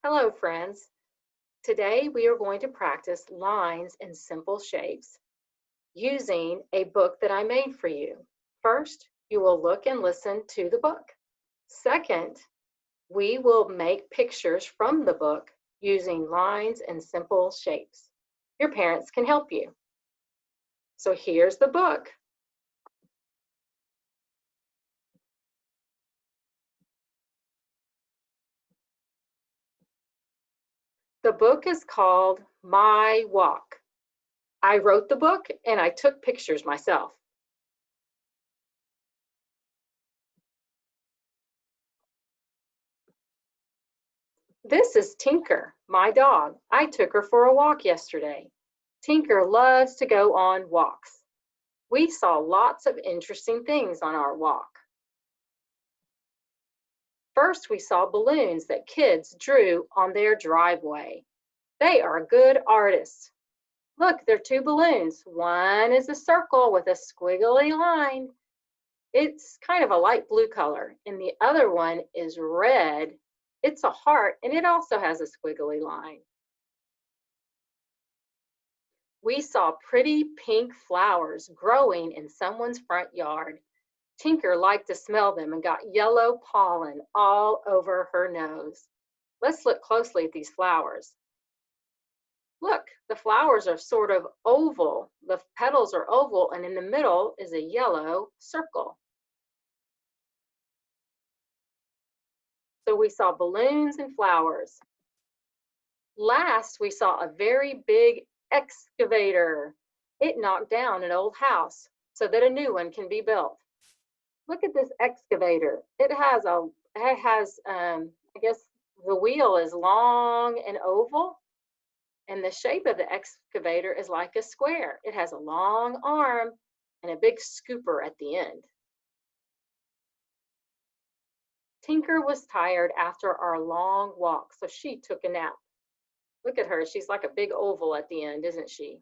Hello, friends. Today we are going to practice lines and simple shapes using a book that I made for you. First, you will look and listen to the book. Second, we will make pictures from the book using lines and simple shapes. Your parents can help you. So here's the book. The book is called My Walk. I wrote the book and I took pictures myself. This is Tinker, my dog. I took her for a walk yesterday. Tinker loves to go on walks. We saw lots of interesting things on our walk. First, we saw balloons that kids drew on their driveway. They are good artists. Look, there are two balloons. One is a circle with a squiggly line. It's kind of a light blue color, and the other one is red. It's a heart, and it also has a squiggly line. We saw pretty pink flowers growing in someone's front yard. Tinker liked to smell them and got yellow pollen all over her nose. Let's look closely at these flowers. Look, the flowers are sort of oval. The petals are oval, and in the middle is a yellow circle. So we saw balloons and flowers. Last, we saw a very big excavator. It knocked down an old house so that a new one can be built. Look at this excavator. I guess the wheel is long and oval, and the shape of the excavator is like a square. It has a long arm and a big scooper at the end. Tinker was tired after our long walk, so she took a nap. Look at her, she's like a big oval at the end, isn't she?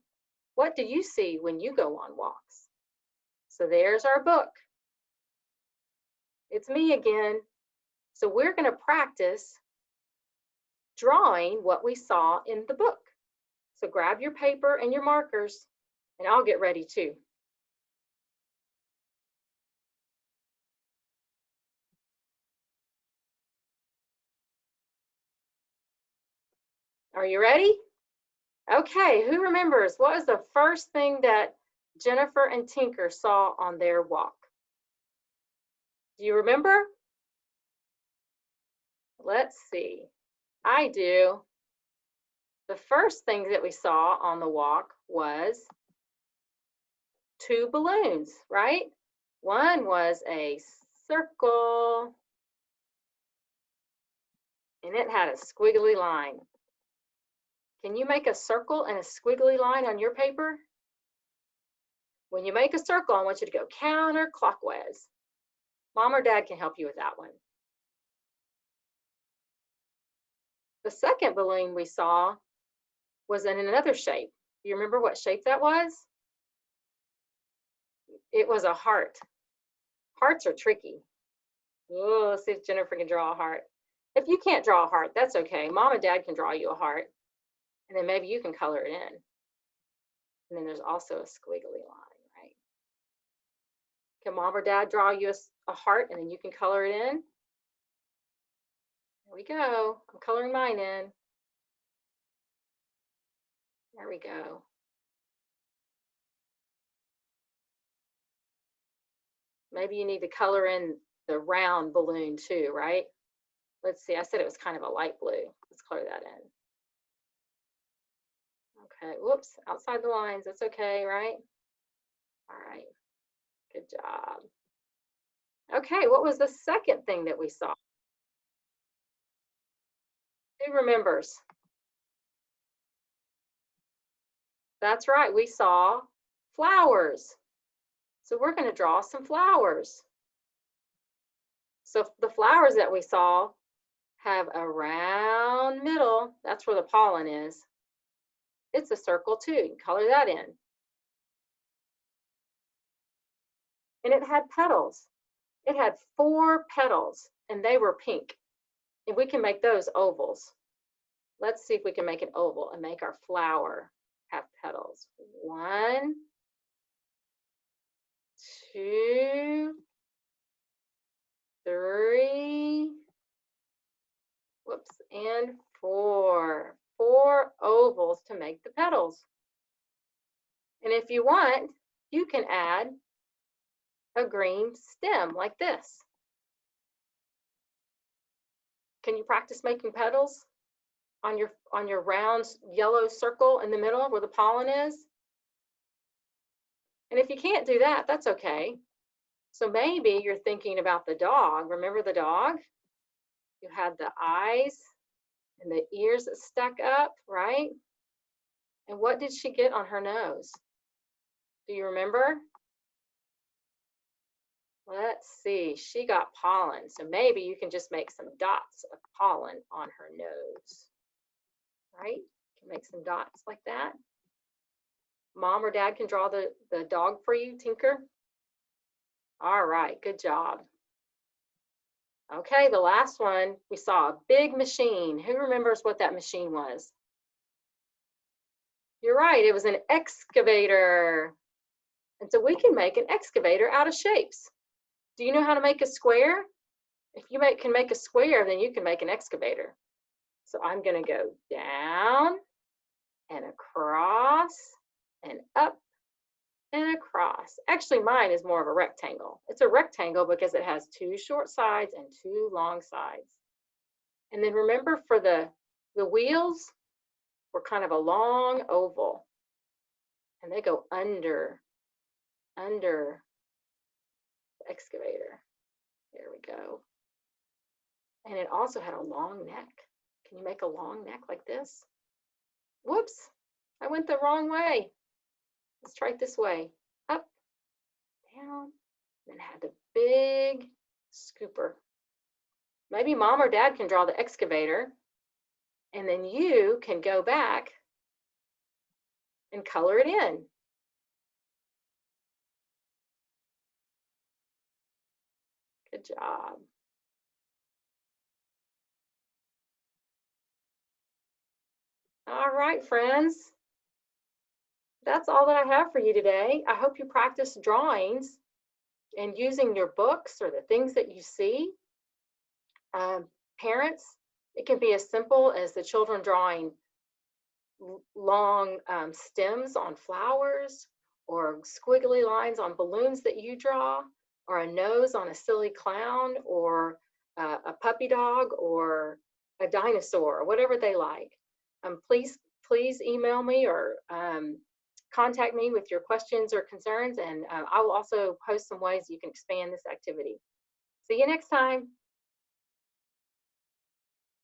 What do you see when you go on walks? So there's our book. It's me again. So we're going to practice drawing what we saw in the book. So grab your paper and your markers, and I'll get ready too. Are you ready? Okay, who remembers what was the first thing that Jennifer and Tinker saw on their walk? Do you remember? Let's see. I do. The first thing that we saw on the walk was two balloons, right? One was a circle, and it had a squiggly line. Can you make a circle and a squiggly line on your paper? When you make a circle, I want you to go counterclockwise. Mom or Dad can help you with that one. The second balloon we saw was in another shape. Do you remember what shape that was? It was a heart. Hearts are tricky. Oh, let's see if Jennifer can draw a heart. If you can't draw a heart, that's okay. Mom and Dad can draw you a heart, and then maybe you can color it in. And then there's also a squiggly line, right? Can Mom or Dad draw you a heart, and then you can color it in? There we go. I'm coloring mine in. There we go. Maybe you need to color in the round balloon too, right? Let's see, I said it was kind of a light blue. Let's color that in. Okay, whoops, outside the lines, that's okay, right? All right, good job. Okay, what was the second thing that we saw? Who remembers? That's right, we saw flowers. So we're gonna draw some flowers. So the flowers that we saw have a round middle. That's where the pollen is. It's a circle too. You can color that in. And it had petals. It had 4 petals, and they were pink. And we can make those ovals. Let's see if we can make an oval and make our flower have petals. 1, 2, 3, whoops, and 4. 4 ovals to make the petals. And if you want, you can add a green stem like this. Can you practice making petals on your round yellow circle in the middle where the pollen is? And if you can't do that, that's okay. So maybe you're thinking about the dog. Remember the dog? You had the eyes and the ears that stuck up, right? And what did she get on her nose? Do you remember? Let's see, she got pollen. So maybe you can just make some dots of pollen on her nose, right? You can make some dots like that. Mom or dad can draw the dog for you, Tinker. All right, good job. Okay, the last one, we saw a big machine. Who remembers what that machine was? You're right, it was an excavator. And so we can make an excavator out of shapes. Do you know how to make a square? If you can make a square, then you can make an excavator. So I'm going to go down and across and up and across. Actually, mine is more of a rectangle. It's a rectangle because it has 2 short sides and 2 long sides. And then remember, for the wheels, we're kind of a long oval, and they go under the excavator. There we go. And it also had a long neck. Can you make a long neck like this? Whoops, I went the wrong way. Let's try it this way. Up, down, then had the big scooper. Maybe mom or dad can draw the excavator, and then you can go back and color it in. Good job. All right, friends. That's all that I have for you today. I hope you practice drawings and using your books or the things that you see. Parents, it can be as simple as the children drawing long stems on flowers, or squiggly lines on balloons that you draw, or a nose on a silly clown, or a puppy dog, or a dinosaur, or whatever they like. Please email me or contact me with your questions or concerns, and I will also post some ways you can expand this activity. See you next time.